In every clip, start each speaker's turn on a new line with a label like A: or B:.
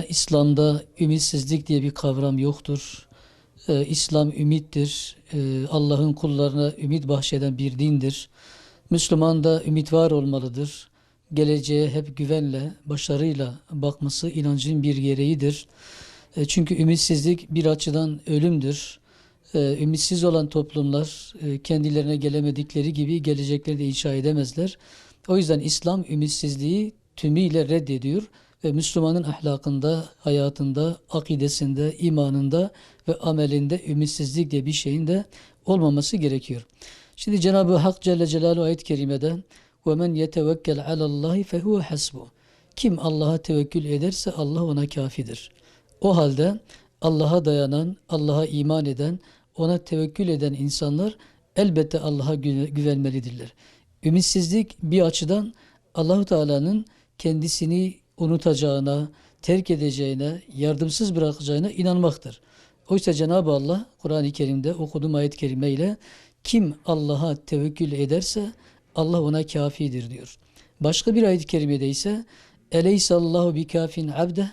A: İslam'da ümitsizlik diye bir kavram yoktur. İslam ümittir. Allah'ın kullarına ümit bahşeden bir dindir. Müslüman da ümit var olmalıdır. Geleceğe hep güvenle, başarıyla bakması inancın bir gereğidir. Çünkü ümitsizlik bir açıdan ölümdür. Ümitsiz olan toplumlar kendilerine gelemedikleri gibi gelecekleri de inşa edemezler. O yüzden İslam ümitsizliği tümüyle reddediyor ve Müslümanın ahlakında, hayatında, akidesinde, imanında ve amelinde ümitsizlik diye bir şeyin de olmaması gerekiyor. Şimdi Cenab-ı Hak Celle Celaluhu ayet-i kerimede وَمَنْ يَتَوَكَّلْ عَلَى اللّٰهِ فَهُوَ حَسْبُهُ Kim Allah'a tevekkül ederse Allah ona kafidir. O halde Allah'a dayanan, Allah'a iman eden, ona tevekkül eden insanlar elbette Allah'a güvenmelidirler. Ümitsizlik bir açıdan Allahu Teala'nın kendisini unutacağına, terk edeceğine, yardımsız bırakacağına inanmaktır. Oysa Cenab-ı Allah Kur'an-ı Kerim'de okuduğum ayet-i kerime ile kim Allah'a tevekkül ederse Allah ona kafidir diyor. Başka bir ayet-i kerimede ise Eleysallahu bikafin abde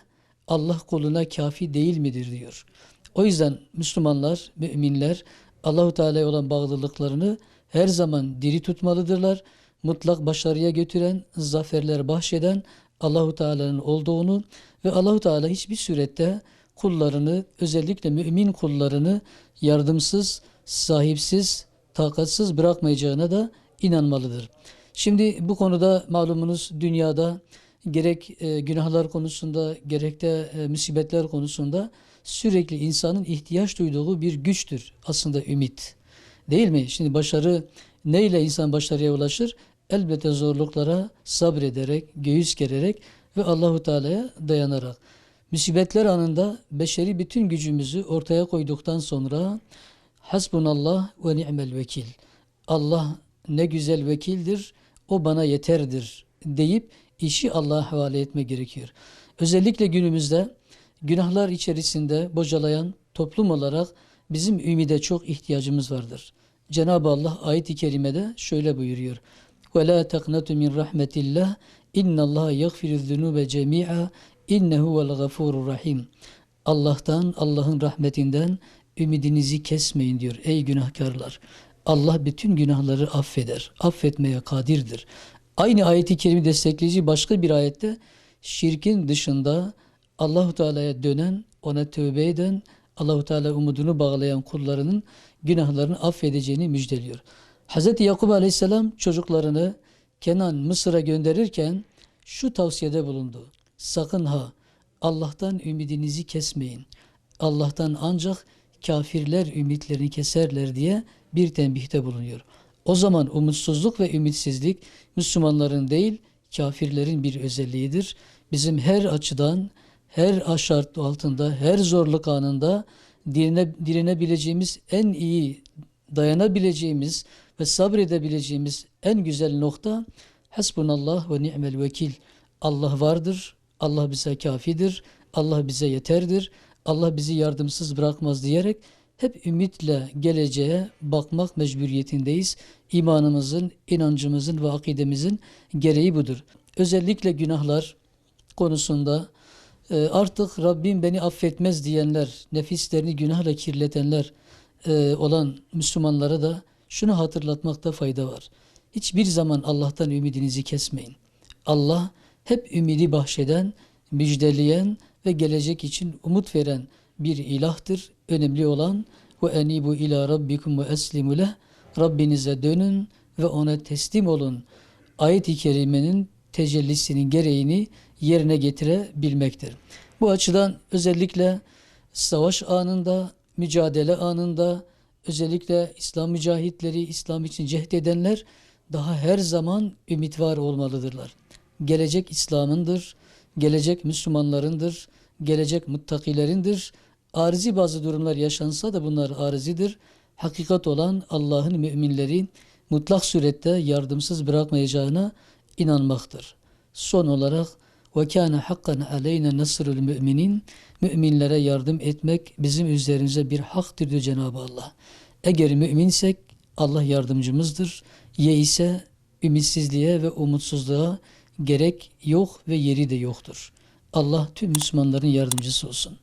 A: Allah kuluna kafi değil midir diyor. O yüzden Müslümanlar, müminler Allahu Teala'ya olan bağlılıklarını her zaman diri tutmalıdırlar. Mutlak başarıya götüren, zaferler bahşeden Allahu Teala'nın olduğunu ve Allahu Teala hiçbir surette kullarını, özellikle mümin kullarını yardımsız, sahipsiz, takatsız bırakmayacağına da inanmalıdır. Şimdi bu konuda malumunuz dünyada gerek günahlar konusunda gerek de musibetler konusunda sürekli insanın ihtiyaç duyduğu bir güçtür aslında ümit. Değil mi? Şimdi başarı neyle insan başarıya ulaşır? Elbette zorluklara sabrederek, göğüs gererek ve Allahu Teala'ya dayanarak. Musibetler anında beşeri bütün gücümüzü ortaya koyduktan sonra hasbunallah ve ni'mel vekil. Allah ne güzel vekildir, o bana yeterdir deyip işi Allah'a havale etme gerekiyor. Özellikle günümüzde günahlar içerisinde bocalayan toplum olarak bizim ümide çok ihtiyacımız vardır. Cenab-ı Allah ayet-i kerimede şöyle buyuruyor. وَلَا تَقْنَتُ مِنْ رَحْمَةِ اللّٰهِ اِنَّ اللّٰهَ يَغْفِرُ الذُّنُوبَ جَمِيعًا اِنَّهُ وَالْغَفُورُ الرَّحِيمُ Allah'tan, Allah'ın rahmetinden ümidinizi kesmeyin diyor ey günahkarlar. Allah bütün günahları affeder. Affetmeye kadirdir. Aynı ayeti kerime destekleyici başka bir ayette şirkin dışında Allahu Teala'ya dönen, ona tövbe eden, Allahu Teala umudunu bağlayan kullarının günahlarını affedeceğini müjdeliyor. Hz. Yakup Aleyhisselam çocuklarını Kenan, Mısır'a gönderirken şu tavsiyede bulundu. Sakın ha Allah'tan ümidinizi kesmeyin. Allah'tan ancak kafirler ümitlerini keserler diye bir tembihte bulunuyor. O zaman umutsuzluk ve ümitsizlik Müslümanların değil kafirlerin bir özelliğidir. Bizim her açıdan, her şart altında, her zorluk anında direnebileceğimiz en iyi, dayanabileceğimiz ve sabredebileceğimiz en güzel nokta hasbunallah ve ni'mel vekil. Allah vardır, Allah bize kafidir, Allah bize yeterdir, Allah bizi yardımsız bırakmaz diyerek hep ümitle geleceğe bakmak mecburiyetindeyiz. İmanımızın, inancımızın ve akidemizin gereği budur. Özellikle günahlar konusunda artık Rabbim beni affetmez diyenler, nefislerini günahla kirletenler olan Müslümanlara da şunu hatırlatmakta fayda var. Hiçbir zaman Allah'tan ümidinizi kesmeyin. Allah hep ümidi bahşeden, müjdeleyen ve gelecek için umut veren bir ilahtır. Önemli olan ve enibu ila rabbikum ve eslimu leh. Rabbinize dönün ve ona teslim olun. Ayet-i kerimenin tecellisinin gereğini yerine getirebilmektir. Bu açıdan özellikle savaş anında, mücadele anında, özellikle İslam mücahitleri, İslam için cehd edenler daha her zaman ümit var olmalıdırlar. Gelecek İslam'ındır, gelecek Müslümanlarındır, gelecek muttakilerindir. Arizi bazı durumlar yaşansa da bunlar arizidir. Hakikat olan Allah'ın müminleri mutlak surette yardımsız bırakmayacağına inanmaktır. Son olarak وَكَانَ حَقًّا عَلَيْنَا نَصْرُ الْمُؤْمِنِينَ Müminlere yardım etmek bizim üzerimize bir haktır diyor Cenab-ı Allah. Eğer müminsek Allah yardımcımızdır. Ise ümitsizliğe ve umutsuzluğa gerek yok ve yeri de yoktur. Allah tüm Müslümanların yardımcısı olsun.